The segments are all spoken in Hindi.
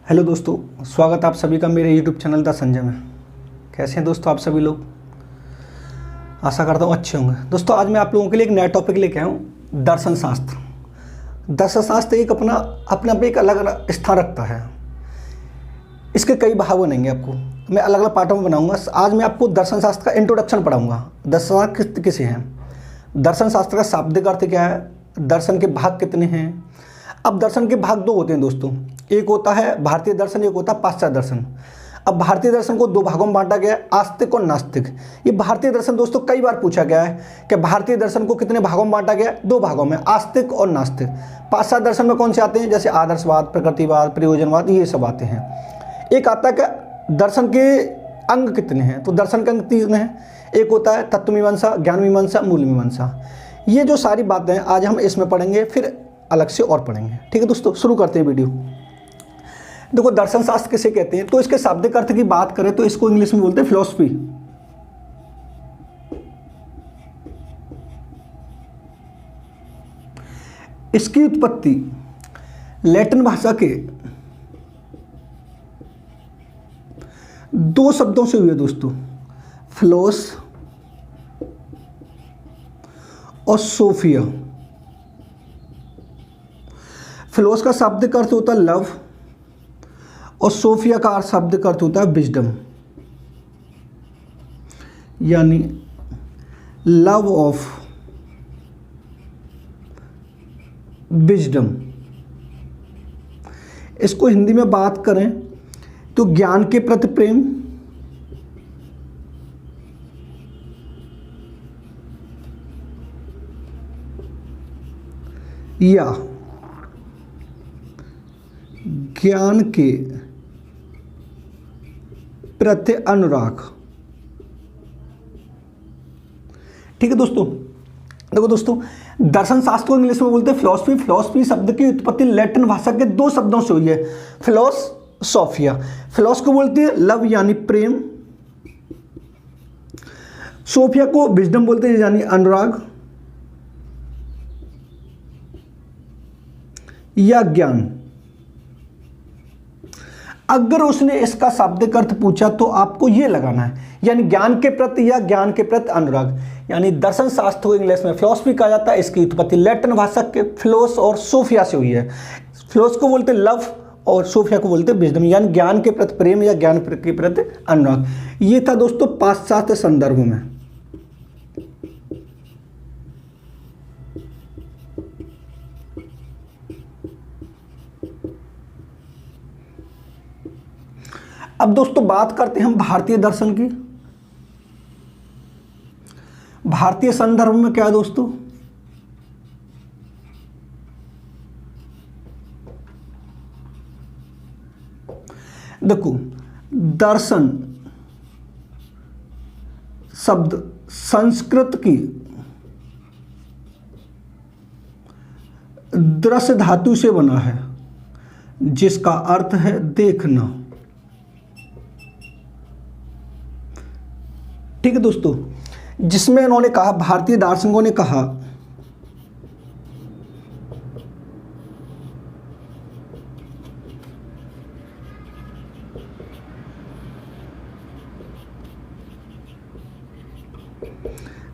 हेलो दोस्तों, स्वागत आप सभी का मेरे YouTube चैनल द संजय में। कैसे हैं दोस्तों आप सभी लोग? आशा करता हूँ अच्छे होंगे। दोस्तों आज मैं आप लोगों के लिए एक नया टॉपिक लेके आया हूँ, दर्शन शास्त्र। दर्शन शास्त्र एक अपने आप में एक अलग स्थान रखता है। इसके कई भाग बनेंगे, आपको मैं अलग अलग पार्टों में बनाऊंगा। आज मैं आपको दर्शन शास्त्र का इंट्रोडक्शन पढ़ाऊंगा। दर्शन शास्त्र किसे हैं, दर्शन शास्त्र का शाब्दिक अर्थ क्या है, दर्शन के भाग कितने हैं। अब दर्शन के भाग दो होते हैं दोस्तों, एक होता है भारतीय दर्शन, एक होता है पाश्चात्य दर्शन। अब भारतीय दर्शन को दो भागों में बांटा गया है, आस्तिक और नास्तिक। ये भारतीय दर्शन दोस्तों कई बार पूछा गया है कि भारतीय दर्शन को कितने भागों में बांटा गया है? दो भागों में, आस्तिक और नास्तिक। पाश्चात्य दर्शन में कौन से आते हैं? जैसे आदर्शवाद, प्रकृतिवाद, प्रयोजनवाद, ये सब आते हैं। एक आता है कि दर्शन के अंग कितने हैं, तो दर्शन के अंग 3 हैं। एक होता है तत्व मीमांसा, ज्ञान मीमांसा, मूल मीमांसा। ये जो सारी बातें आज हम इसमें पढ़ेंगे, फिर अलग से और पढ़ेंगे। ठीक है दोस्तों, शुरू करते हैं वीडियो। देखो दर्शन शास्त्र किसे कहते हैं, तो इसके शाब्दिक अर्थ की बात करें तो इसको इंग्लिश में बोलते हैं फिलॉसफी। इसकी उत्पत्ति लैटिन भाषा के 2 शब्दों से हुई है दोस्तों, फिलोस और सोफिया। फिलोस का शाब्दिक अर्थ होता है लव और सोफिया का शाब्दिक अर्थ होता है विजडम, यानी लव ऑफ विजडम। इसको हिंदी में बात करें तो ज्ञान के प्रति प्रेम या ज्ञान के प्रति अनुराग। ठीक है दोस्तों, देखो दोस्तों, दर्शन शास्त्र को इंग्लिश में बोलते हैं फिलॉसफी। फिलॉसफी शब्द की उत्पत्ति लैटिन भाषा के 2 शब्दों से हुई है, फिलोस, सोफिया। फिलोस को बोलती है लव यानी प्रेम, सोफिया को विजडम बोलते हैं यानी अनुराग या ज्ञान। अगर उसने इसका शाब्दिक अर्थ पूछा तो आपको यह लगाना है, यानी ज्ञान के प्रति या ज्ञान के प्रति अनुराग। यानी दर्शन शास्त्र को इंग्लिश में फिलॉसफी कहा जाता है। इसकी उत्पत्ति लैटिन भाषा के फिलोस और सोफिया से हुई है। फिलोस को बोलते लव और सोफिया को बोलते विजडम, यानी ज्ञान के प्रति प्रेम या ज्ञान के प्रति अनुराग। ये था दोस्तों पाश्चात्य संदर्भ में। अब दोस्तों बात करते हैं हम भारतीय दर्शन की। भारतीय संदर्भ में क्या है दोस्तों, देखो दर्शन शब्द संस्कृत की दृश्य धातु से बना है, जिसका अर्थ है देखना। ठीक है दोस्तों, जिसमें उन्होंने कहा, भारतीय दार्शनिकों ने कहा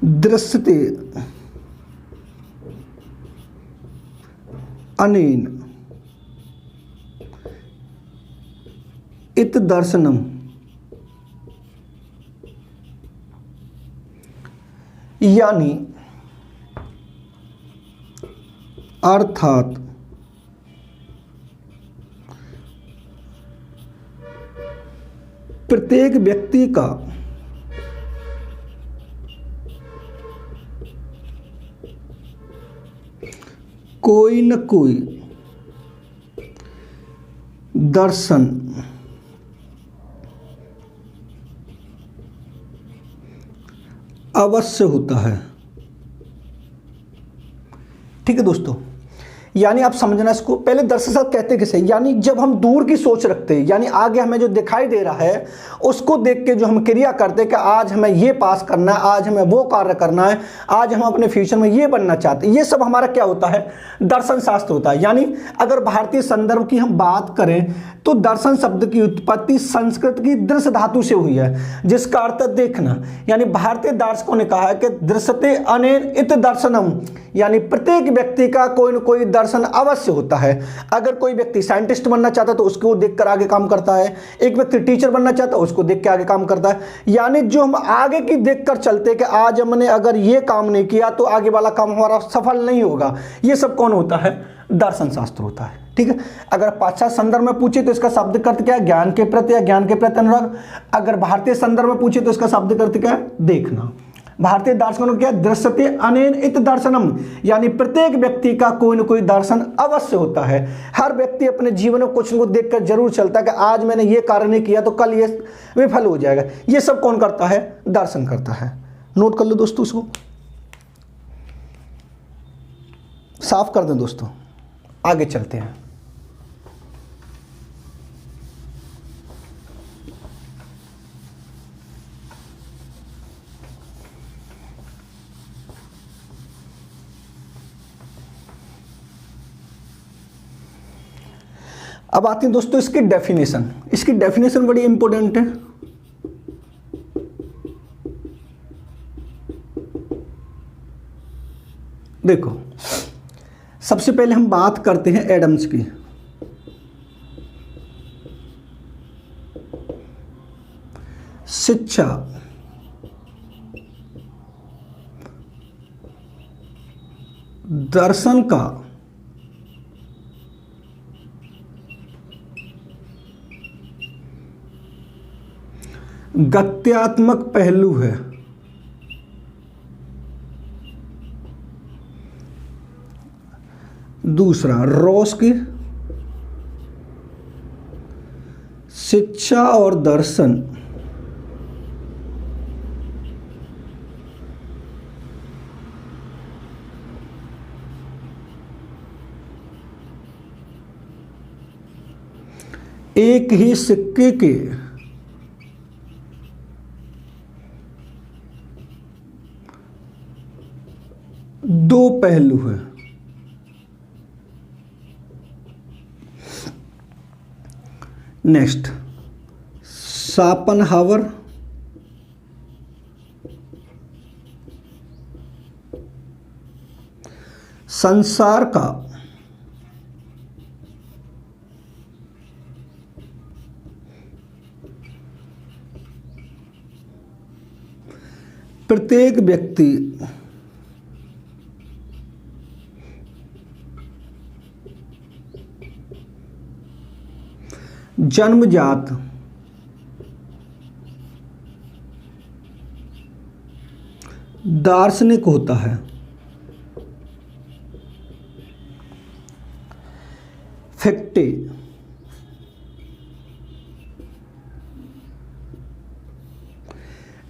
दृश्यते अनेन इत दर्शनम, यानी अर्थात प्रत्येक व्यक्ति का कोई न कोई दर्शन अवश्य होता है। ठीक है दोस्तों, यानी आप समझना इसको, पहले दर्शन शास्त्र कहते किसे, यानी जब हम दूर की सोच रखते हैं, यानी आगे हमें जो दिखाई दे रहा है उसको देख के जो हम क्रिया करते हैं कि आज हमें ये पास करना है, आज हमें वो कार्य करना है, आज हम अपने फ्यूचर में ये बनना चाहते हैं, ये सब हमारा क्या होता है, दर्शन शास्त्र होता है। यानी अगर भारतीय संदर्भ की हम बात करें तो दर्शन शब्द की उत्पत्ति संस्कृत की दृश्य धातु से हुई है, जिसका अर्थ है देखना। यानी भारतीय दार्शनिकों ने कहा है कि दृश्यते अनेन इत दर्शनम, यानी प्रत्येक व्यक्ति का कोई न कोई दर्शन अवश्य होता है। अगर कोई व्यक्ति साइंटिस्ट बनना चाहता है तो उसको देखकर आगे काम करता है, एक व्यक्ति टीचर बनना चाहता है उसको देख के आगे काम करता है। यानी जो हम आगे की देखकर चलते हैं कि आज हमने अगर ये काम नहीं किया तो आगे वाला काम हमारा सफल नहीं होगा, ये सब कौन होता है, दर्शन शास्त्र होता है। ठीक है, अगर पाश्चात्य संदर्भ में पूछे तो इसका शब्द अर्थ क्या है, ज्ञान के प्रति या ज्ञान के प्रति अनुराग। अगर भारतीय संदर्भ में पूछे तो इसका शब्द अर्थ क्या है, देखना। भारतीय दार्शनिकों क्या, दृश्यते अनेन इत दर्शनम, यानी प्रत्येक व्यक्ति का कोई न कोई दर्शन अवश्य होता है। हर व्यक्ति अपने जीवन में कुछ न कुछ देखकर जरूर चलता है कि आज मैंने ये कार्य नहीं किया तो कल ये विफल हो जाएगा। ये सब कौन करता है, दर्शन करता है। नोट कर लो दोस्तों, इसको साफ कर दें दोस्तों, आगे चलते हैं। अब आती है दोस्तों इसकी डेफिनेशन। इसकी डेफिनेशन बड़ी इंपॉर्टेंट है। देखो, सबसे पहले हम बात करते हैं एडम्स की। शिक्षा दर्शन का गत्यात्मक पहलू है। दूसरा, रॉस की शिक्षा और दर्शन एक ही सिक्के के दो पहलू हैं। नेक्स्ट, शापनहावर संसार का प्रत्येक व्यक्ति जन्मजात दार्शनिक होता है। फैक्टे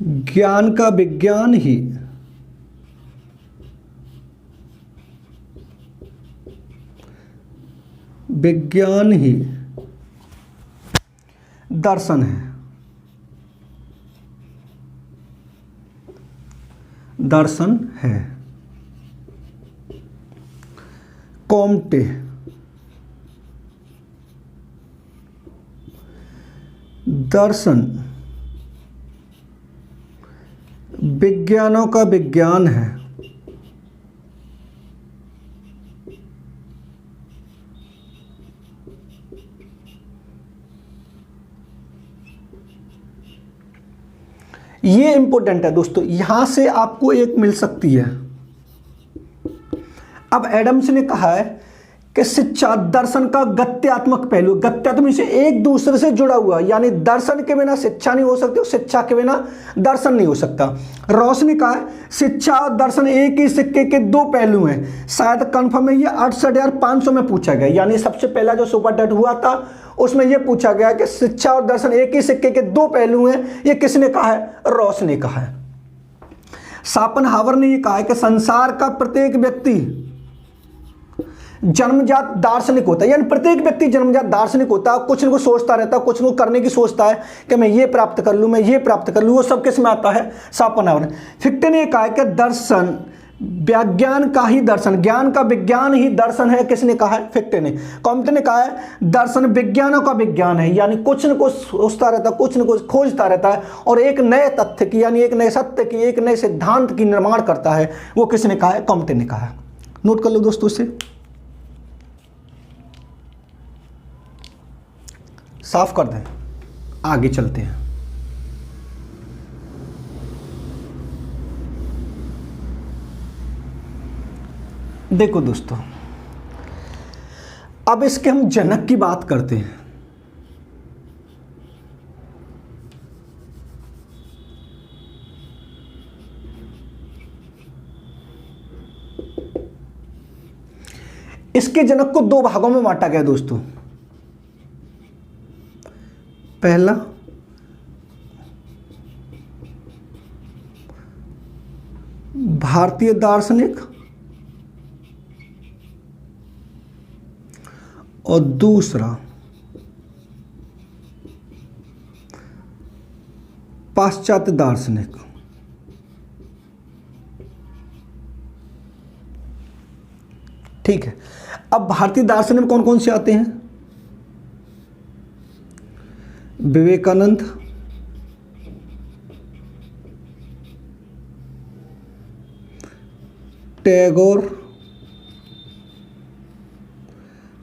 ज्ञान का विज्ञान ही दर्शन है। दर्शन है। कॉम्टे दर्शन विज्ञानों का विज्ञान है। ये इंपॉर्टेंट है दोस्तों, यहां से आपको एक मिल सकती है। अब एडम्स ने कहा है कि शिक्षा दर्शन का गत्यात्मक पहलू, गत्यात्मक से एक दूसरे से जुड़ा हुआ, यानी दर्शन के बिना शिक्षा नहीं हो सकती और शिक्षा के बिना दर्शन नहीं हो सकता। रॉस ने कहा है शिक्षा और दर्शन एक ही सिक्के के दो पहलू हैं। शायद कंफर्म है, ये 68,500 में पूछा गया, यानी सबसे पहला जो सुपर टेट हुआ था उसमें यह पूछा गया कि शिक्षा और दर्शन एक ही सिक्के के दो पहलू हैं। ये किसने कहा है? रॉस ने कहा है। शापनहावर ने यह कहा है कि संसार का प्रत्येक व्यक्ति जन्मजात दार्शनिक होता है, यानी प्रत्येक व्यक्ति जन्मजात दार्शनिक होता है, कुछ न कुछ सोचता रहता है, कुछ न कुछ करने की सोचता है कि मैं ये प्राप्त कर लूँ, मैं ये प्राप्त कर लूँ। वो सब किस में आता है? सापनावरण। फिक्टे ने कहा है कि दर्शन विज्ञान का ही दर्शन, ज्ञान का विज्ञान ही दर्शन है। किसने कहा है? फिक्टे ने। कॉम्टे ने कहा है दर्शन विज्ञानों का विज्ञान है, यानी कुछ न कुछ सोचता रहता है, कुछ न कुछ खोजता रहता है और एक नए तथ्य की, यानी एक नए सत्य की, एक नए सिद्धांत की निर्माण करता है। वो किसने कहा है? कॉम्टे ने कहा है। नोट कर लो दोस्तों इसे, साफ कर दें, आगे चलते हैं। देखो दोस्तों, अब इसके हम जनक की बात करते हैं। इसके जनक को दो भागों में बांटा गया दोस्तों। पहला भारतीय दार्शनिक और दूसरा पाश्चात्य दार्शनिक। ठीक है, अब भारतीय दार्शनिक में कौन कौन से आते हैं? विवेकानंद, टैगोर,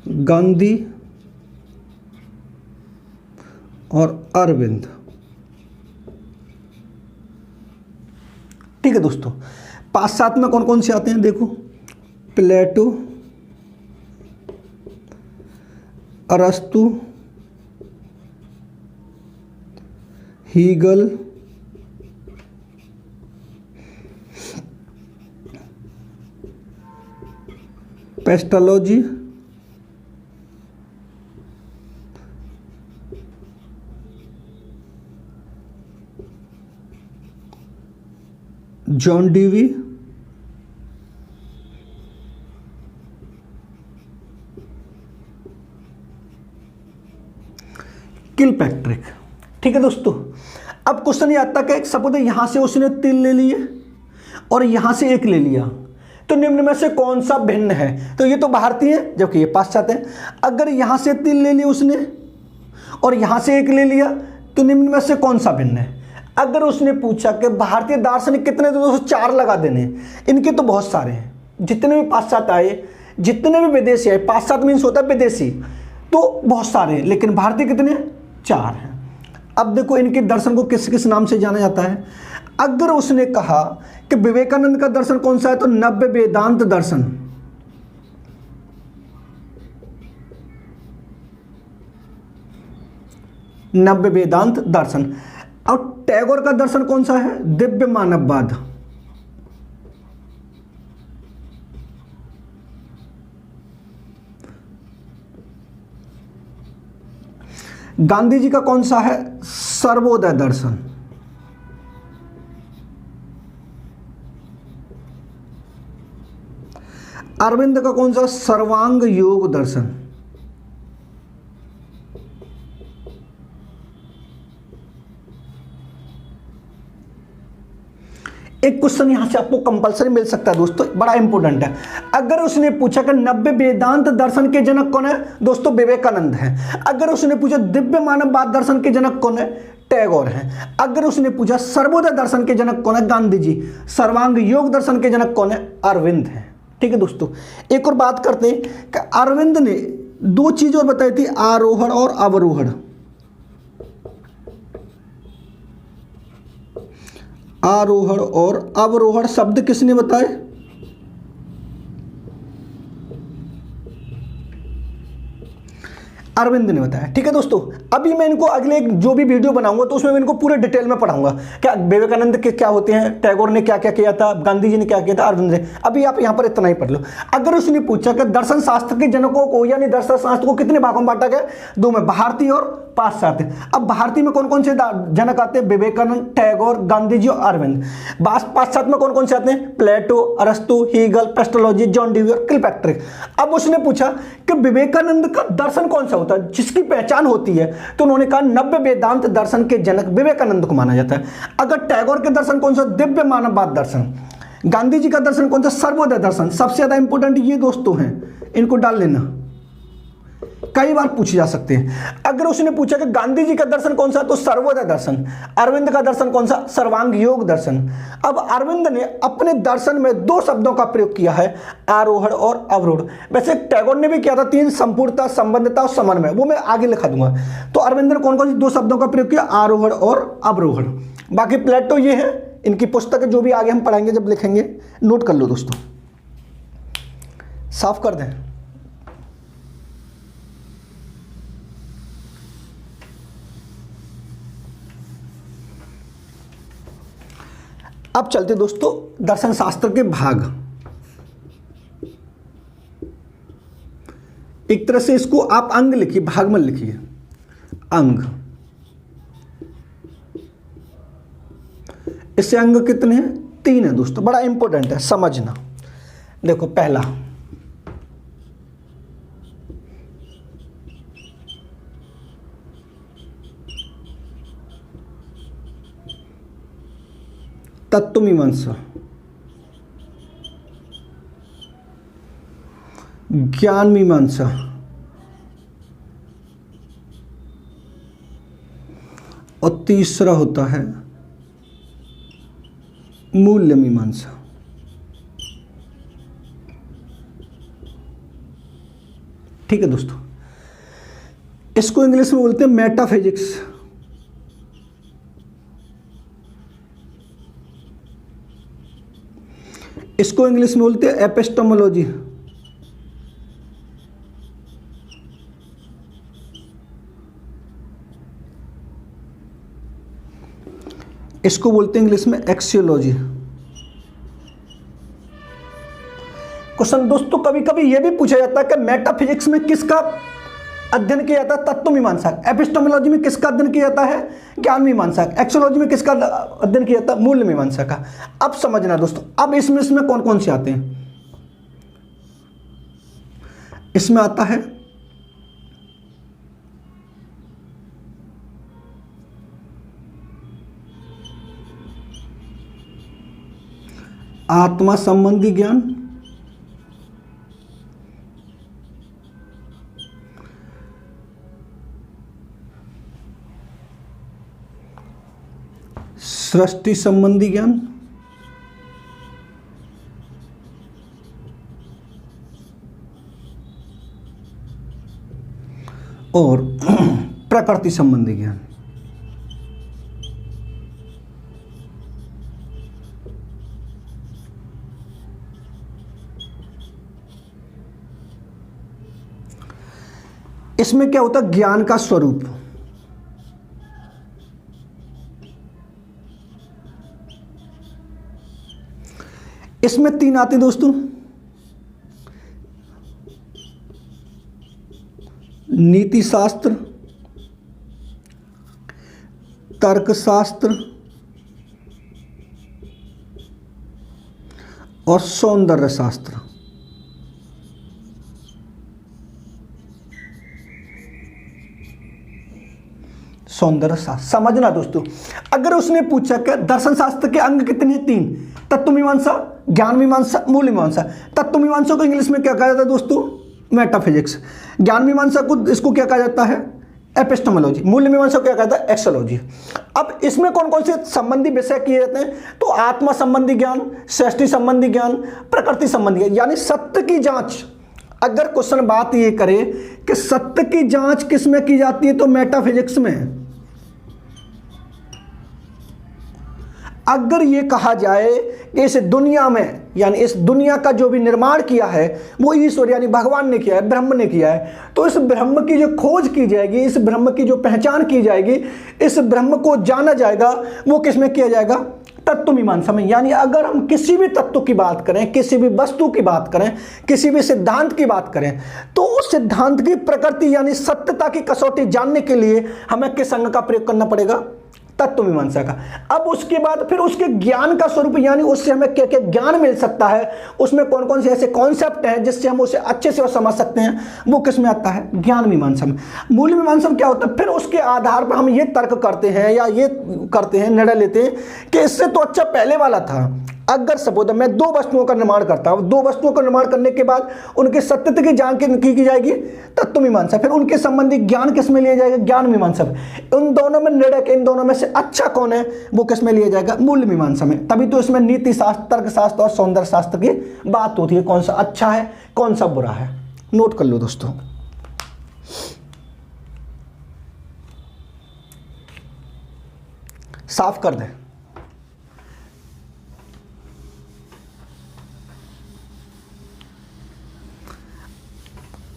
गांधी और अरविंद। ठीक है दोस्तों, पाश्चात्य में कौन कौन से आते हैं? देखो, प्लेटो, अरस्तु, Hegel, Pestalozzi, John Dewey, Kilpatrick. ठीक है दोस्तों, अब क्वेश्चन ये आता है कि सपोज यहां से उसने 3 ले लिए और यहां से 1 ले लिया, तो निम्न में से कौन सा भिन्न है? तो ये तो भारतीय है जबकि ये पाश्चात्य है। अगर यहां से 3 ले लिए उसने और यहां से 1 ले लिया, तो निम्न में से कौन सा भिन्न है? अगर उसने पूछा कि भारतीय दार्शनिक कितने, तो 4 लगा देने। इनके तो बहुत सारे हैं, जितने भी पाश्चात्य आए, जितने भी विदेशी आए, पाश्चात्य मीन्स होता है विदेशी, तो बहुत सारे हैं, लेकिन भारतीय कितने? 4 हैं। अब देखो इनके दर्शन को किस किस नाम से जाना जाता है। अगर उसने कहा कि विवेकानंद का दर्शन कौन सा है, तो नव्य वेदांत दर्शन। नव्य वेदांत दर्शन। और टैगोर का दर्शन कौन सा है? दिव्य मानववाद। गांधी जी का कौन सा है? सर्वोदय दर्शन। अरविंद का कौन सा? सर्वांग योग दर्शन। एक क्वेश्चन यहां से आपको कंपलसरी मिल सकता है दोस्तों, बड़ा इंपॉर्टेंट है। अगर उसने पूछा कि नव्य वेदांत दर्शन के जनक कौन है, दोस्तों विवेकानंद है। अगर उसने पूछा दिव्य मानववाद दर्शन के जनक कौन है, टैगोर है। अगर उसने पूछा सर्वोदय दर्शन के जनक कौन है, गांधी जी। सर्वांग योग दर्शन के जनक कौन है, अरविंद है। ठीक है दोस्तों, एक और बात करते हैं कि अरविंद ने 2 चीज और बताई थी, आरोहण और अवरोहण। आरोहण और अवरोहण शब्द किसने बताए? अरविंद ने बताया। ठीक है दोस्तों, अभी मैं इनको अगले जो भी वीडियो बनाऊंगा तो उसमें मैं इनको पूरे डिटेल में पढ़ाऊंगा, क्या विवेकानंद के क्या होते हैं, टैगोर ने क्या क्या किया था, गांधी जी ने क्या किया था, अरविंद ने। अभी आप यहाँ पर इतना ही पढ़ लो। अगर उसने पूछा कि दर्शन शास्त्र के जनकों को यानी दर्शन शास्त्र को कितने भागों में बांटा गया, दो में, भारतीय और पाश्चात्य। अब भारतीय में कौन कौन से जनक आते हैं, विवेकानंद, टैगोर, गांधी जी और अरविंद। पाश्चात्य में कौन कौन से आते हैं, प्लेटो, अरस्तु, Hegel, Pestalozzi, John Dewey, Kilpatrick. अब उसने पूछा कि विवेकानंद का दर्शन कौन सा होता है जिसकी पहचान होती है, तो उन्होंने कहा नव्य वेदांत दर्शन के जनक विवेकानंद को माना जाता है। अगर टैगोर के दर्शन कौन सा, दिव्य मानववाद दर्शन। गांधी जी का दर्शन कौन सा, सर्वोदय दर्शन। सबसे ज्यादा इंपॉर्टेंट ये दोस्तों हैं, इनको डाल लेना, कई बार पूछे जा सकते हैं। अगर उसने पूछा कि गांधी जी का दर्शन कौन सा, तो सर्वोदय दर्शन। अरविंद का दर्शन कौन सा, सर्वांग योग दर्शन। अब अरविंद ने अपने दर्शन में दो शब्दों का प्रयोग किया है, आरोहण और अवरोहण। वैसे टैगोर ने भी किया था, तीन, संपूर्णता, संबंधता और समन्वय, वो मैं आगे लिखा दूंगा। तो अरविंद ने कौन कौन सी दो शब्दों का प्रयोग किया, आरोहण और अवरोहण। बाकी प्लेटो ये है, इनकी पुस्तक जो भी आगे हम पढ़ाएंगे जब लिखेंगे, नोट कर लो दोस्तों, साफ कर दें। अब चलते दोस्तों दर्शन शास्त्र के भाग। एक तरह से इसको आप अंग लिखिए, भाग मत लिखिए, अंग। इससे अंग कितने हैं, तीन है दोस्तों, बड़ा इंपॉर्टेंट है समझना। देखो पहला, तत्व मीमांसा, ज्ञान मीमांसा और तीसरा होता है मूल्य मीमांसा। ठीक है दोस्तों, इसको इंग्लिश में बोलते हैं मेटाफिजिक्स। इसको इंग्लिश में बोलते हैं एपिस्टेमोलॉजी। इसको बोलते हैं इंग्लिश में एक्सियोलॉजी। क्वेश्चन दोस्तों कभी कभी यह भी पूछा जाता है कि मेटाफिजिक्स में किसका अध्ययन किया जाता है, तत्व मीमांसा। एपिस्टेमोलॉजी में किसका अध्ययन किया जाता है, ज्ञान मीमांसा। एक्सियोलॉजी में किसका अध्ययन किया जाता है, मूल्य मीमांसा का। अब समझना दोस्तों, अब इसमें कौन कौन से आते हैं। इसमें आता है आत्मा संबंधी ज्ञान, सृष्टि संबंधी ज्ञान, और प्रकृति संबंधी ज्ञान। इसमें क्या होता है, ज्ञान का स्वरूप। इसमें तीन आते दोस्तों, नीति शास्त्र, तर्कशास्त्र और सौंदर्य शास्त्र। सौंदर्य शास्त्र समझना दोस्तों। अगर उसने पूछा कि दर्शन शास्त्र के अंग कितने हैं, तीन, तत्व मीमांसा, ज्ञान मीमांसा, मूल्य मीमांसा। तत्व मीमांसा को इंग्लिश में क्या कहा जाता है दोस्तों, मेटाफिजिक्स। ज्ञान मीमांसा को इसको क्या कहा जाता है, एपिस्टेमोलॉजी। मूल्य मीमांसा को क्या कहा जाता है, एक्सोलॉजी। अब इसमें कौन कौन से संबंधी विषय किए जाते हैं, तो आत्मा संबंधी ज्ञान, सृष्टि संबंधी ज्ञान, प्रकृति संबंधी ज्ञान, यानी सत्य की जांच। अगर क्वेश्चन बात ये करे कि सत्य की जांच किस में की जाती है, तो मेटाफिजिक्स में। अगर ये कहा जाए कि इस दुनिया में, यानी इस दुनिया का जो भी निर्माण किया है वो ईश्वर यानी भगवान ने किया है, ब्रह्म ने किया है, तो इस ब्रह्म की जो खोज की जाएगी, इस ब्रह्म की जो पहचान की जाएगी, इस ब्रह्म को जाना जाएगा, वो किस में किया जाएगा? तत्व मीमांसा में। यानी अगर हम किसी भी तत्व की बात करें, किसी भी वस्तु की बात करें, किसी भी सिद्धांत की बात करें, तो उस सिद्धांत की प्रकृति यानी सत्यता की कसौटी जानने के लिए हमें किस अंग का प्रयोग करना पड़ेगा? तत्व मीमांसा का। अब उसके बाद फिर उसके ज्ञान का स्वरूप, यानी उससे हमें क्या क्या ज्ञान मिल सकता है, उसमें कौन कौन से ऐसे कॉन्सेप्ट हैं जिससे हम उसे अच्छे से समझ सकते हैं, वो किस में आता है? ज्ञान मीमांसा में। मूल मीमांसा में क्या होता है? फिर उसके आधार पर हम ये तर्क करते हैं या ये करते हैं, निर्णय लेते हैं कि इससे तो अच्छा पहले वाला था। अगर सपोज मैं दो वस्तुओं का निर्माण करता हूं, दो वस्तुओं का निर्माण करने के बाद उनके सत्यता की जांच की जाएगी, तत्व मीमांसा। फिर उनके संबंधी ज्ञान किस में लिया जाएगा? ज्ञान मीमांसा। उन दोनों में निर्णय के इन दोनों में से अच्छा कौन है वो किस में लिया जाएगा? मूल मीमांसा में। तभी तो इसमें नीति शास्त्र, तर्क शास्त्र और सौंदर्य शास्त्र की बात होती है, कौन सा अच्छा है कौन सा बुरा है। नोट कर लो दोस्तों। साफ कर दें।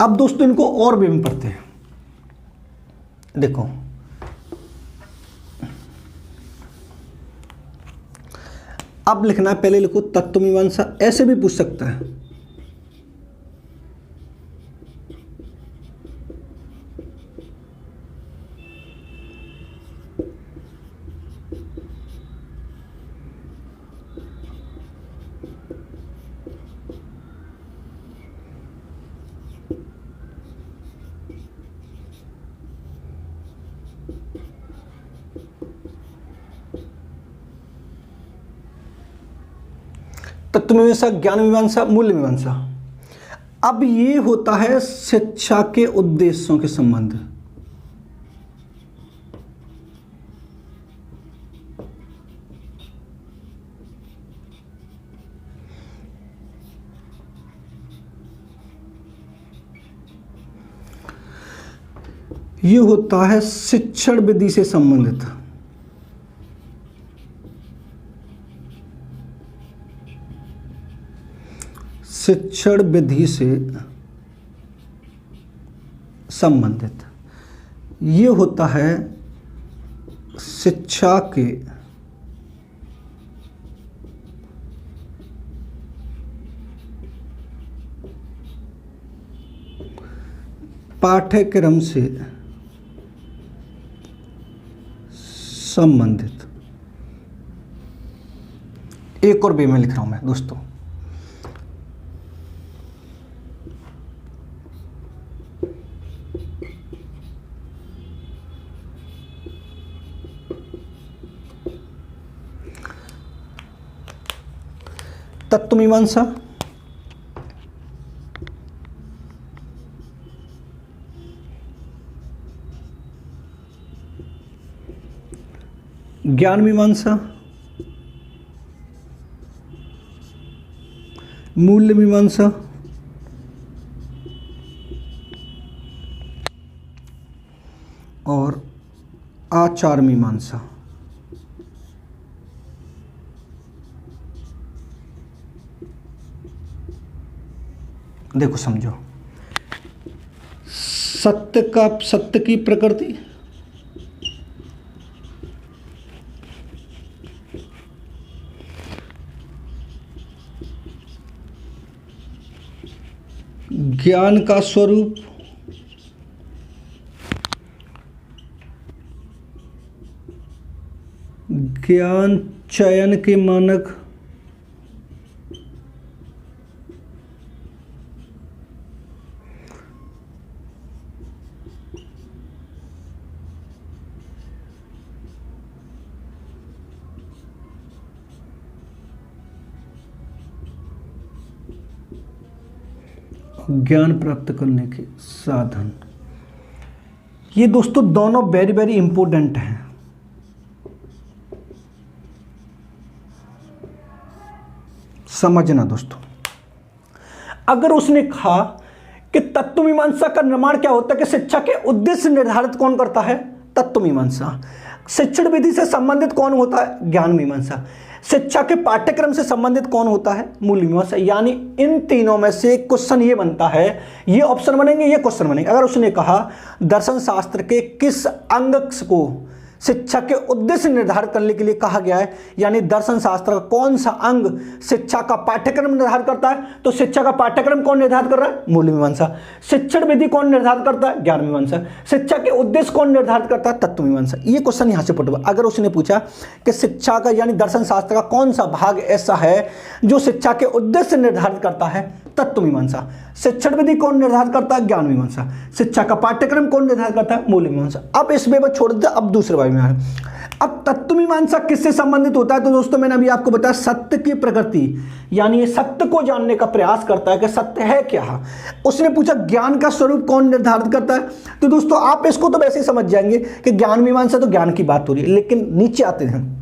अब दोस्तों इनको और भी हम पढ़ते हैं। देखो, अब लिखना है, पहले लिखो तत्व मीमांसा। ऐसे भी पूछ सकता है, तत्व मीमांसा, ज्ञान मीमांसा, मूल्य मीमांसा। अब ये होता है शिक्षा के उद्देश्यों के संबंध। ये होता है शिक्षण विधि से संबंधित। शिक्षण विधि से संबंधित ये होता है शिक्षा के पाठ्यक्रम से संबंधित। एक और वे में लिख रहा हूं मैं दोस्तों। तत्व मीमांसा, ज्ञान मीमांसा, मूल्य मीमांसा, और आचार मीमांसा। देखो समझो, सत्य की प्रकृति, ज्ञान का स्वरूप, ज्ञान चयन के मानक, ज्ञान प्राप्त करने के साधन। ये दोस्तों दोनों वेरी वेरी इंपॉर्टेंट हैं। समझना दोस्तों, अगर उसने कहा कि तत्व मीमांसा का निर्माण क्या होता है कि शिक्षा के उद्देश्य निर्धारित कौन करता है? तत्व मीमांसा। शिक्षण विधि से संबंधित कौन होता है? ज्ञान मीमांसा। शिक्षा के पाठ्यक्रम से संबंधित कौन होता है? मूल्य मीमांसा। यानी इन तीनों में से क्वेश्चन ये बनता है, ये ऑप्शन बनेंगे, ये क्वेश्चन बनेंगे। अगर उसने कहा दर्शन शास्त्र के किस अंग को शिक्षा के उद्देश्य निर्धारित करने के लिए कहा गया है, यानी दर्शन शास्त्र का कौन सा अंग शिक्षा का पाठ्यक्रम निर्धारित करता है, तो शिक्षा का पाठ्यक्रम कौन निर्धारित कर रहा है? मूल्य मीमांसा। शिक्षण विधि कौन निर्धारित करता है? ज्ञान मीमांसा। शिक्षा के उद्देश्य कौन निर्धारित करता है? तत्व मीमांसा। ये क्वेश्चन यहां से पुट हुआ। अगर उसने पूछा कि शिक्षा का यानी दर्शन शास्त्र का कौन सा भाग ऐसा है जो शिक्षा के उद्देश्य निर्धारित करता है? तत्व मीमांसा। शिक्षण विधि कौन निर्धारित करता है? ज्ञान मीमांसा। शिक्षा का पाठ्यक्रम कौन निर्धारित करता है? मूल्य मीमांसा। अब इसमें बस छोड़ देते, अब दूसरे भाग में आ रहे। अब तत्व मीमांसा किससे संबंधित होता है? तो दोस्तों मैंने अभी आपको बताया सत्य की प्रकृति, यानी ये सत्य को जानने का प्रयास करता है कि सत्य है क्या। उसने पूछा ज्ञान का स्वरूप कौन निर्धारित करता है, तो दोस्तों आप इसको तो वैसे ही समझ जाएंगे कि ज्ञान मीमांसा तो ज्ञान की बात हो रही है, लेकिन नीचे आते हैं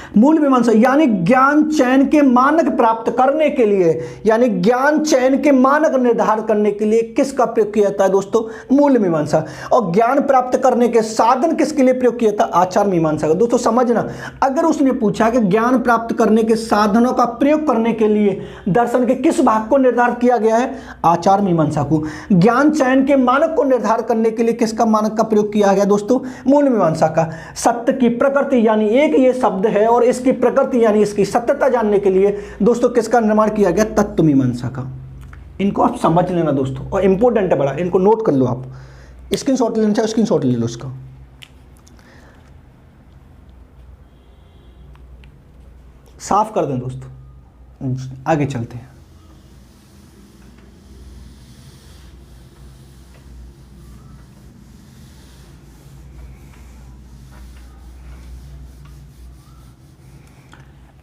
मूल मीमांसा, यानी ज्ञान चयन के मानक प्राप्त करने के लिए, यानी ज्ञान चयन के मानक निर्धारित करने के लिए किसका प्रयोग किया जाता है दोस्तों? मूल मीमांसा। और ज्ञान प्राप्त करने के साधन किसके लिए प्रयोग किया जाता है? आचार मीमांसा का। दोस्तों समझना, अगर उसने पूछा कि ज्ञान प्राप्त करने के साधनों का प्रयोग करने के लिए दर्शन के किस भाग को निर्धारित किया गया है? आचार मीमांसा को। ज्ञान चयन के मानक को निर्धारित करने के लिए किसका मानक का प्रयोग किया गया दोस्तों? मूल मीमांसा का। सत्य की प्रकृति, यानी एक ये शब्द है और इसकी प्रकृति यानी इसकी सत्यता जानने के लिए दोस्तों किसका निर्माण किया गया? तत्व मीमांसा का। इनको आप समझ लेना दोस्तों, और इंपॉर्टेंट है बड़ा, इनको नोट कर लो आप। स्क्रीनशॉट लेना चाहे स्क्रीनशॉट ले लो इसका। साफ कर दें दोस्तों, आगे चलते हैं।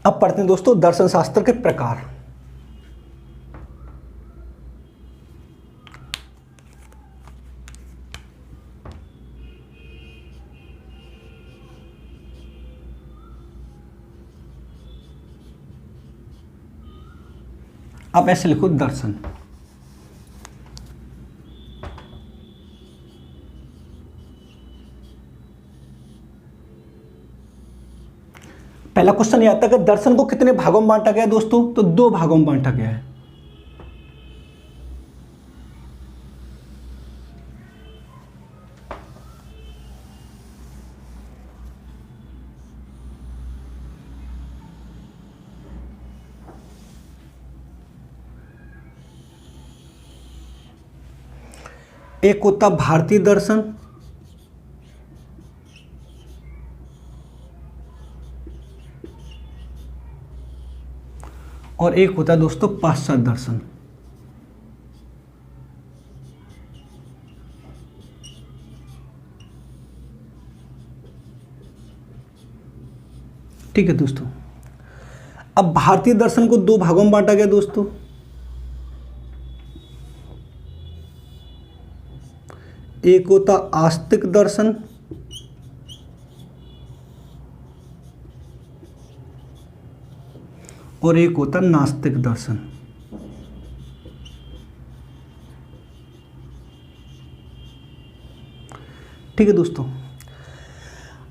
अब पढ़ते हैं दोस्तों दर्शन शास्त्र के प्रकार। आप ऐसे लिखो दर्शन। पहला क्वेश्चन ये आता है कि दर्शन को कितने भागों में बांटा गया दोस्तों? तो 2 भागों में बांटा गया है। एक होता भारतीय दर्शन, और एक होता है दोस्तों पाश्चात्य दर्शन। ठीक है दोस्तों। अब भारतीय दर्शन को 2 भागों में बांटा गया दोस्तों। एक होता आस्तिक दर्शन और एक होता नास्तिक दर्शन। ठीक है दोस्तों।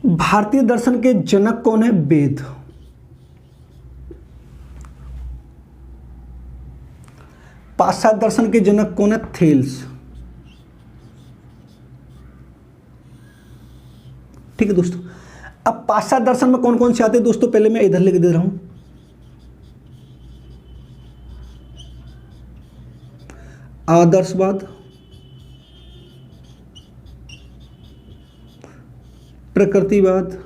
भारतीय दर्शन के जनक कौन है? वेद। पाश्चात्य दर्शन के जनक कौन है? थेल्स। ठीक है दोस्तों। अब पाश्चात्य दर्शन में कौन कौन से आते हैं दोस्तों? पहले मैं इधर लिख दे रहा हूं। आदर्शवाद, प्रकृतिवाद,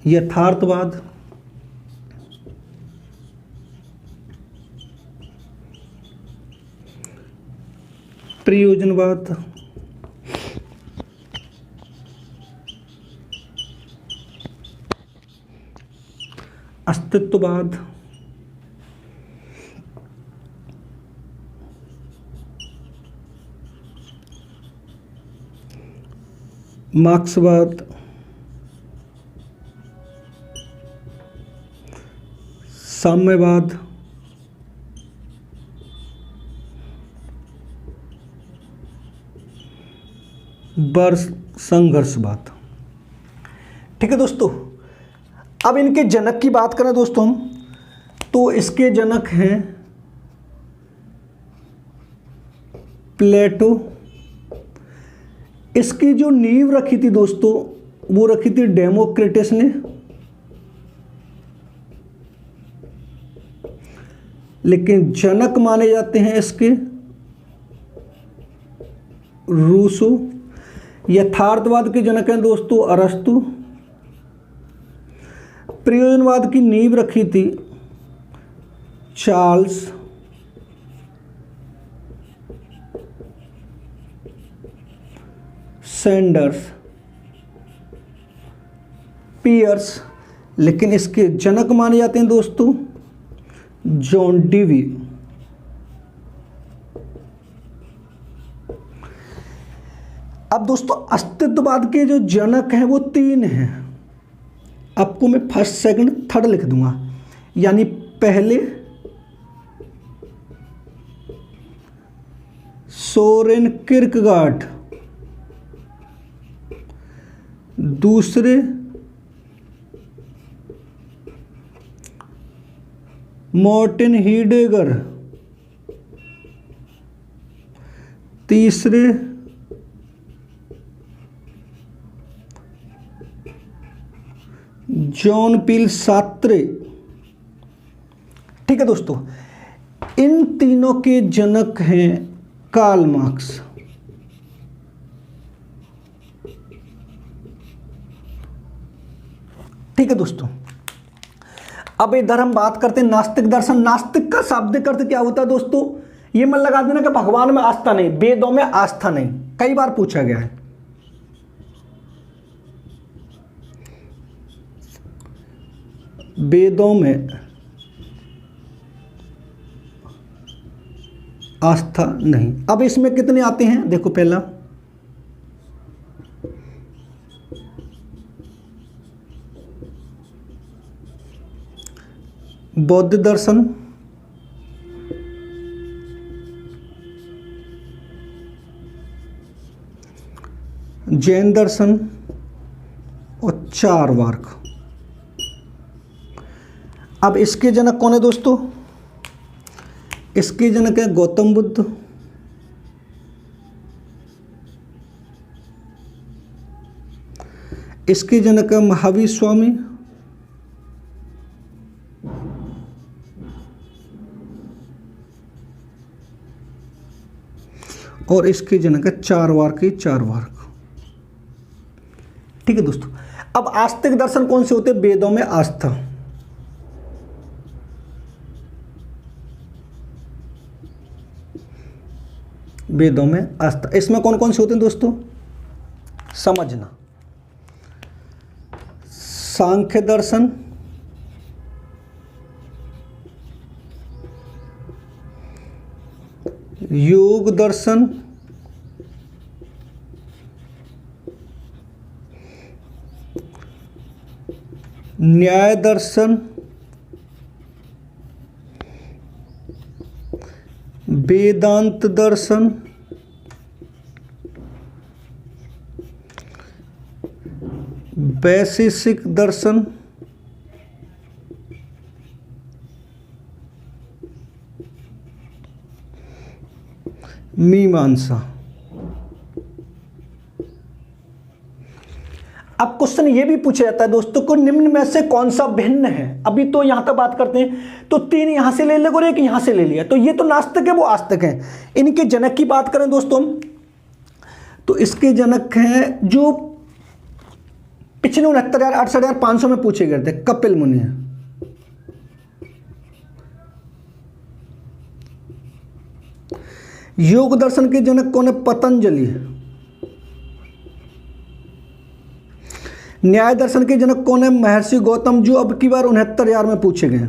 यथार्थवाद, प्रयोजनवाद, अस्तित्ववाद, मार्क्सवाद, साम्यवाद, वर्ष संघर्षवाद। ठीक है दोस्तों, अब इनके जनक की बात करें दोस्तों हम, तो इसके जनक हैं प्लेटो। इसकी जो नींव रखी थी दोस्तों वो रखी थी डेमोक्रेटस ने। लेकिन जनक माने जाते हैं इसके रूसो। यथार्थवाद के जनक हैं दोस्तों अरस्तु। प्रयोजनवाद की नींव रखी थी चार्ल्स सैंडर्स पियर्स। लेकिन इसके जनक माने जाते हैं दोस्तों जॉन डीवी। अब दोस्तों अस्तित्ववाद के जो जनक हैं वो 3 हैं। आपको मैं फर्स्ट सेकंड थर्ड लिख दूंगा, यानी पहले सोरेन किर्कगार्ड, दूसरे मार्टिन हीडेगर, तीसरे जॉन पील सार्त्रे। ठीक है दोस्तों, इन तीनों के जनक हैं कार्ल मार्क्स। ठीक है दोस्तों, अब इधर हम बात करते हैं नास्तिक दर्शन। नास्तिक का शाब्दिक अर्थ क्या होता है दोस्तों? ये मन लगा देना कि भगवान में आस्था नहीं, वेदों में आस्था नहीं। कई बार पूछा गया है। वेदों में आस्था नहीं। अब इसमें कितने आते हैं देखो, पहला बौद्ध दर्शन, जैन दर्शन और चारवाक। अब इसके जनक कौन है दोस्तों? इसके जनक है गौतम बुद्ध, इसके जनक है महावीर स्वामी, और इसके जनक है चारवाक। ठीक है दोस्तों, अब आस्तिक दर्शन कौन से होते हैं? वेदों में आस्था। वेदों में आस्था, इसमें कौन कौन से होते हैं दोस्तों? समझना, सांख्य दर्शन, योग दर्शन, न्याय दर्शन, वेदांत दर्शन, वैशेषिक दर्शन, मीमांसा। अब क्वेश्चन ये भी पूछा जाता है दोस्तों को निम्न में से कौन सा भिन्न है? अभी तो यहां तक बात करते हैं तो 3 यहां से ले लेगा और 1 यहां से ले लिया, तो ये तो नास्तिक है, वो आस्तिक है। इनके जनक की बात करें दोस्तों तो इसके जनक हैं जो पिछले 69,000-68,500 में पूछे गए थे, कपिल मुनि है। योग दर्शन के जनक कौन है? पतंजलि। न्याय दर्शन के जनक कौन है? महर्षि गौतम, जो अब की बार 69,000 में पूछे गए।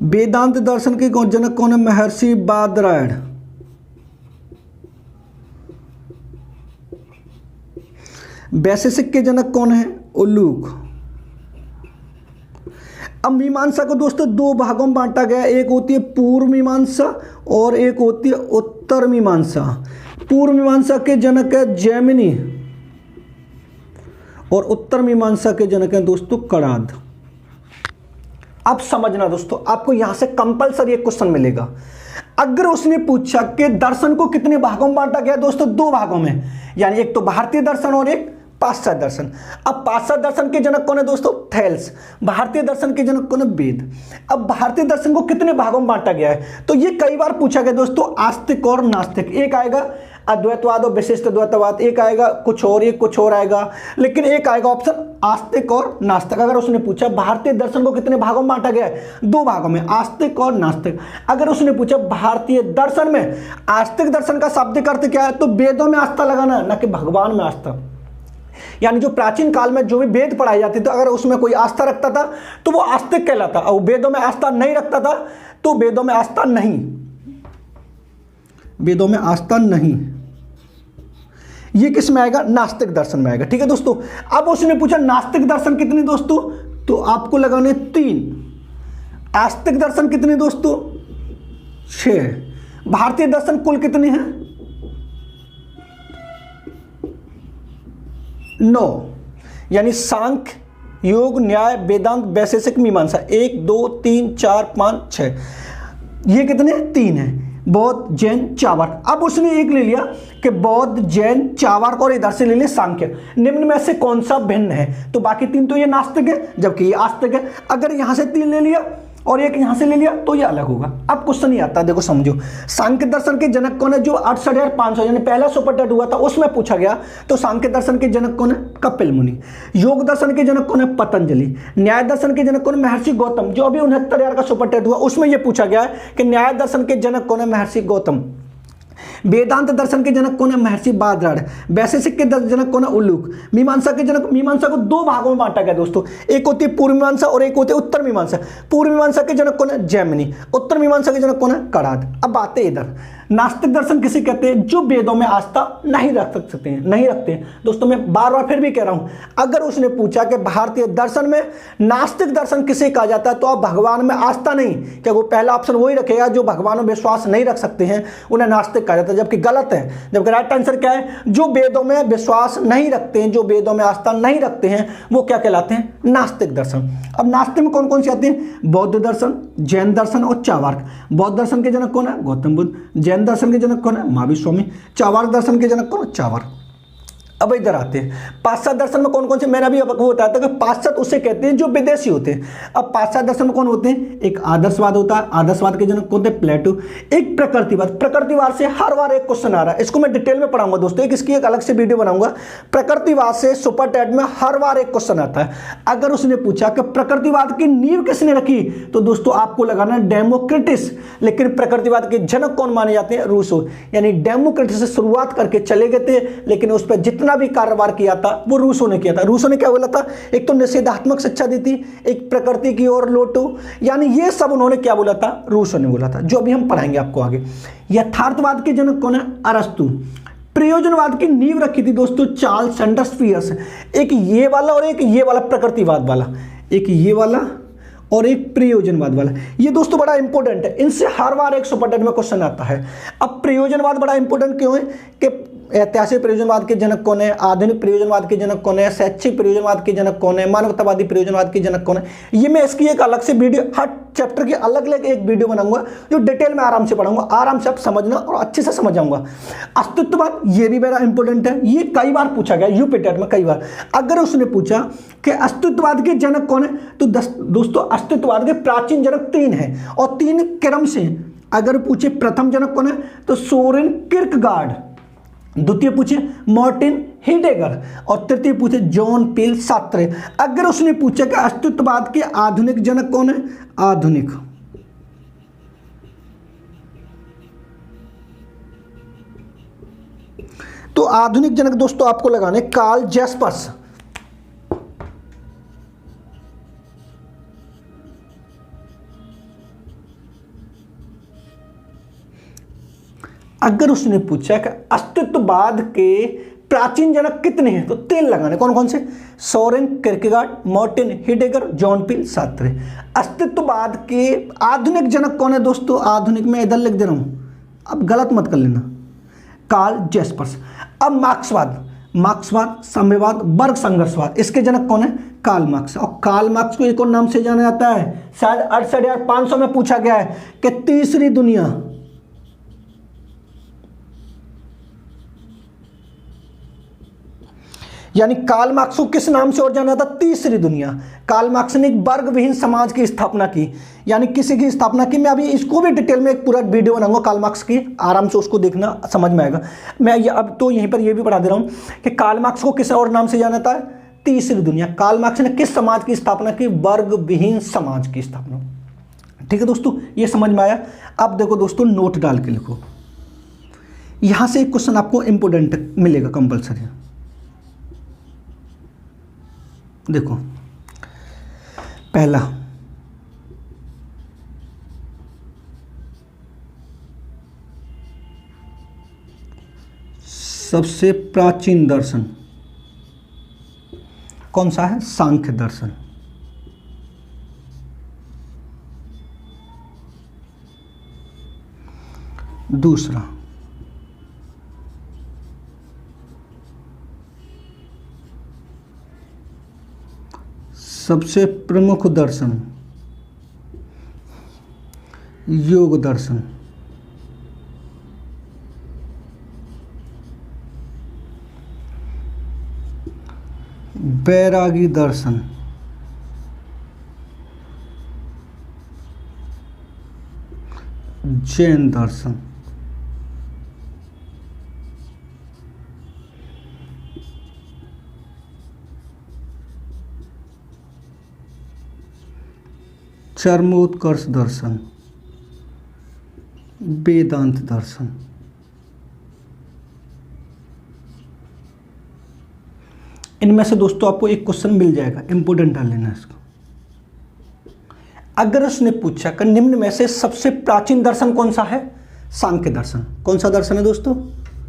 वेदांत दर्शन के जनक कौन है? महर्षि बादरायण। वैशेषिक के जनक कौन है? उल्लूक। अब मीमांसा को दोस्तों दो भागों में बांटा गया, एक होती है पूर्व मीमांसा और एक होती है उत्तर मीमांसा। पूर्व मीमांसा के जनक है जैमिनी और उत्तर मीमांसा के जनक है दोस्तों कणाद। अब समझना दोस्तों, आपको यहां से कंपलसरी एक क्वेश्चन मिलेगा। अगर उसने पूछा कि दर्शन को कितने भागों में बांटा गया दोस्तों, दो भागों में, यानी एक तो भारतीय दर्शन और एक पाश्चात्य दर्शन। अब पाश्चात्य दर्शन के जनक कौन है दोस्तों, थेल्स। भारतीय दर्शन के जनक कौन है, वेद। अब भारतीय दर्शन को कितने भागों में बांटा गया है, तो ये कई बार पूछा गया दोस्तों, आस्तिक और नास्तिक। एक आएगा अद्वैतवाद और विशिष्ट द्वैतवाद, एक आएगा कुछ और, एक कुछ और आएगा, लेकिन एक आएगा ऑप्शन आस्तिक और नास्तिक। अगर उसने पूछा भारतीय दर्शन को कितने भागों में बांटा गया है, दो भागों में, आस्तिक और नास्तिक। अगर उसने पूछा भारतीय दर्शन में आस्तिक दर्शन का शाब्दिक अर्थ क्या है, तो वेदों में आस्था लगाना, न कि भगवान में आस्था। यानी जो प्राचीन काल में जो भी वेद पढ़ाई जाती थी, अगर उसमें कोई आस्था रखता था तो वो आस्तिक कहलाता, और वेदों में आस्था नहीं रखता था तो वेदों में आस्था नहीं, वेदों में आस्था नहीं। ये किस में आएगा, नास्तिक दर्शन में आएगा। ठीक है दोस्तों। अब उसने पूछा नास्तिक दर्शन कितने दोस्तों, तो आपको लगाने 3। आस्तिक दर्शन कितने दोस्तों, 6। भारतीय दर्शन कुल कितने हैं, 9। यानी सांख्य, योग, न्याय, वेदांत, वैशेषिक, मीमांसा, 1 2 3 4 5 6, ये कितने, 3 है। बौद्ध, जैन, चावार्क। अब उसने एक ले लिया कि बौद्ध, जैन, चावार्क और इधर से ले लिया सांख्य। निम्न में से कौन सा भिन्न है, तो बाकी 3 तो ये नास्तिक है जबकि ये आस्तिक है। अगर यहां से 3 ले लिया और एक यहां से ले लिया तो ये अलग होगा। अब क्वेश्चन नहीं आता, देखो समझो। सांख्य दर्शन के जनक कौन है, जो 68,500 यानी पहला सुपरटेट हुआ था उसमें पूछा गया, तो सांख्य दर्शन के जनक कौन है, कपिल मुनि। योग दर्शन के जनक कौन है, पतंजलि। न्याय दर्शन के जनक कौन है, महर्षि गौतम। जो अभी 69,000 का सुपरटेट हुआ उसमें यह पूछा गया है कि न्याय दर्शन के जनक कौन है, महर्षि गौतम। वेदांत दर्शन के जनक कौन है, महर्षि बादरायण। वैशेषिक के जनक कौन है, उल्लूक। मीमांसा के जनक, मीमांसा को दो भागों में बांटा गया दोस्तों, एक होती है पूर्व मीमांसा और एक होती है उत्तर मीमांसा। पूर्व मीमांसा के जनक कौन है, जैमिनी। उत्तर मीमांसा के जनक कौन है, कणाद। अब बातें इधर, नास्तिक दर्शन किसे कहते हैं, जो वेदों में आस्था नहीं रख सकते हैं, नहीं रखते हैं। दोस्तों मैं बार बार फिर भी कह रहा हूं, अगर उसने पूछा कि भारतीय दर्शन में नास्तिक दर्शन किसे कहा जाता है, तो आप भगवान में आस्था नहीं, क्या वो पहला ऑप्शन वही रखेगा, जो भगवान में विश्वास नहीं रख सकते हैं उन्हें नास्तिक कहा जाता है, जबकि गलत है। जबकि राइट आंसर क्या है, जो वेदों में विश्वास नहीं रखते हैं, जो वेदों में आस्था नहीं रखते हैं, वो क्या कहलाते हैं, नास्तिक दर्शन। अब नास्तिक में कौन कौन से आते हैं, बौद्ध दर्शन, जैन दर्शन और चावार्क। बौद्ध दर्शन के जनक कौन है, गौतम बुद्ध। जैन दर्शन के जनक कौन है, महावीर स्वामी। चावार्क दर्शन के जनक कौन है, चावार्क। अब इधर आते हैं पाश्चात्य दर्शन में कौन कौन से, मैंने अभी आपको बताया था कि पाश्चात्य उसे कहते हैं जो विदेशी होते हैं। अब पाश्चात्य दर्शन में कौन होते हैं, एक आदर्शवाद होता है, आदर्शवाद के जनक कौन होते हैं, प्लेटो। एक प्रकृतिवाद, प्रकृतिवाद से हर बार एक क्वेश्चन आ रहा है, इसको मैं डिटेल में पढ़ाऊंगा दोस्तों, एक इसकी एक अलग से वीडियो बनाऊंगा। प्रकृतिवाद से सुपर टेट में हर बार एक क्वेश्चन आता है। अगर उसने पूछा कि प्रकृतिवाद की नींव किसने रखी, तो दोस्तों आपको लगाना डेमोक्रिटस। लेकिन प्रकृतिवाद के जनक कौन माने जाते हैं, रूसो। यानी डेमोक्रिटस से शुरुआत करके चले गए थे, लेकिन उस पर जितना भी कारोबार किया था वो रूसों ने किया था। रूसों ने क्या बोला था, एक तो निषेधात्मक शिक्षा दी थी, एक प्रकृति की ओर लौटो, यानी ये सब उन्होंने क्या बोला था, रूसों ने बोला था, जो अभी हम पढ़ाएंगे आपको आगे। यथार्थवाद के जनक कौन है, अरस्तु। प्रयोजनवाद की नींव रखी थी दोस्तों चार्ल्स सैंडर्स पियर्स। एक ये वाला और एक ये वाला प्रकृतिवाद वाला, एक ये वाला और एक प्रयोजनवाद वाला। ये दोस्तों बड़ा इंपॉर्टेंट है, इनसे हर बार एक सुपर टेट में क्वेश्चन आता है। अब प्रयोजनवाद बड़ा इंपॉर्टेंट क्यों है कि ऐतिहासिक प्रयोजनवाद के जनक कौन है, आधुनिक प्रयोजनवाद के जनक कौन है, शैक्षिक प्रयोजनवाद के जनक कौन है, मानवतावादी प्रयोजनवाद के जनक कौन है, ये मैं इसकी एक अलग से वीडियो, हर चैप्टर की अलग अलग एक वीडियो बनाऊंगा, जो डिटेल में आराम से पढ़ाऊंगा, आराम से आप समझना और अच्छे से समझ जाऊंगा। अस्तित्ववाद, ये भी बड़ा इंपॉर्टेंट है, ये कई बार पूछा गया यूपी टेट में कई बार। अगर उसने पूछा कि अस्तित्ववाद के जनक कौन है, तो दोस्तों अस्तित्ववाद के प्राचीन जनक 3 हैं और 3 क्रम से। अगर पूछे प्रथम जनक कौन है, तो सोरेन किर्कगार्ड। द्वितीय पूछे मार्टिन हिडेगर और तृतीय पूछे जॉन पील सार्त्रे। अगर उसने पूछा कि अस्तित्ववाद के आधुनिक जनक कौन है, आधुनिक, तो आधुनिक जनक दोस्तों आपको लगाने कार्ल जैस्पर्स। अगर उसने पूछा कि अस्तित्ववाद के प्राचीन जनक कितने हैं? तो 3 लगाने। कौन कौन से? सोरेन, किरकेगार्ड, मार्टिन हेडेगर, जॉन पील, सार्त्रे। अस्तित्ववाद के आधुनिक जनक कौन है दोस्तों? आधुनिक में इधर लिख दे रहा हूं, अब गलत मत कर लेना। Karl Jaspers. अब मार्क्सवाद, साम्यवाद, वर्ग संघर्षवाद, इसके जनक कौन है? Karl Marx. और कार्ल मार्क्स को एक और नाम से जाना जाता है, शायद 68,500 में पूछा गया है कि तीसरी दुनिया, यानी कार्ल मार्क्स को किस नाम से और जाना था? तीसरी दुनिया। कार्ल मार्क्स ने एक वर्ग विहीन समाज की स्थापना की, यानी किसी की स्थापना की। मैं अभी इसको भी डिटेल में एक पूरा वीडियो बनाऊंगा कार्ल मार्क्स की, आराम से उसको देखना, समझ में आएगा। मैं अब तो यहीं पर ये भी पढ़ा दे रहा हूं कि कार्ल मार्क्स को किस और नाम से जाना था? तीसरी दुनिया। कार्ल मार्क्स ने किस समाज की स्थापना की? वर्ग विहीन समाज की स्थापना। ठीक है दोस्तों, ये समझ में आया। अब देखो दोस्तों, नोट डाल के लिखो, यहां से एक क्वेश्चन आपको इंपोर्टेंट मिलेगा कंपल्सरी। देखो, पहला, सबसे प्राचीन दर्शन कौन सा है? सांख्य दर्शन। दूसरा, सबसे प्रमुख दर्शन योग दर्शन। बैरागी दर्शन। जैन दर्शन। चरमोत्कर्ष दर्शन, वेदांत दर्शन। इनमें से दोस्तों आपको एक क्वेश्चन मिल जाएगा, इंपोर्टेंट डाल लेना इसको। अगर उसने पूछा कि निम्न में से सबसे प्राचीन दर्शन कौन सा है? सांख्य दर्शन। कौन सा दर्शन है दोस्तों?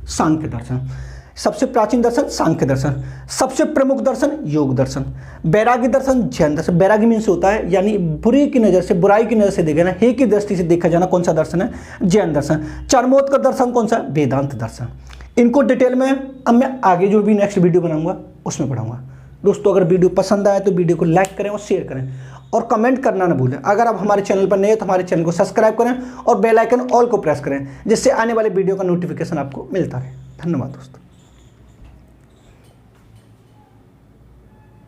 सांख्य दर्शन। सबसे प्राचीन दर्शन सांख्य दर्शन। सबसे प्रमुख दर्शन योग दर्शन। बैरागी दर्शन जैन दर्शन। बैरागी मीन्स होता है यानी बुरी की नजर से, बुराई की नजर से देखे ना, हे की दृष्टि से देखा जाना, कौन सा दर्शन है? जैन दर्शन। चरमोत्कर्ष दर्शन कौन सा? वेदांत दर्शन। इनको डिटेल में अब मैं आगे जो भी नेक्स्ट वीडियो बनाऊंगा उसमें पढ़ाऊंगा। दोस्तों अगर वीडियो पसंद आए तो वीडियो को लाइक करें और शेयर करें और कमेंट करना ना भूलें। अगर आप हमारे चैनल पर नए हैं तो हमारे चैनल को सब्सक्राइब करें और बेल आइकन ऑल को प्रेस करें, जिससे आने वाले वीडियो का नोटिफिकेशन आपको मिलता रहे। धन्यवाद दोस्तों।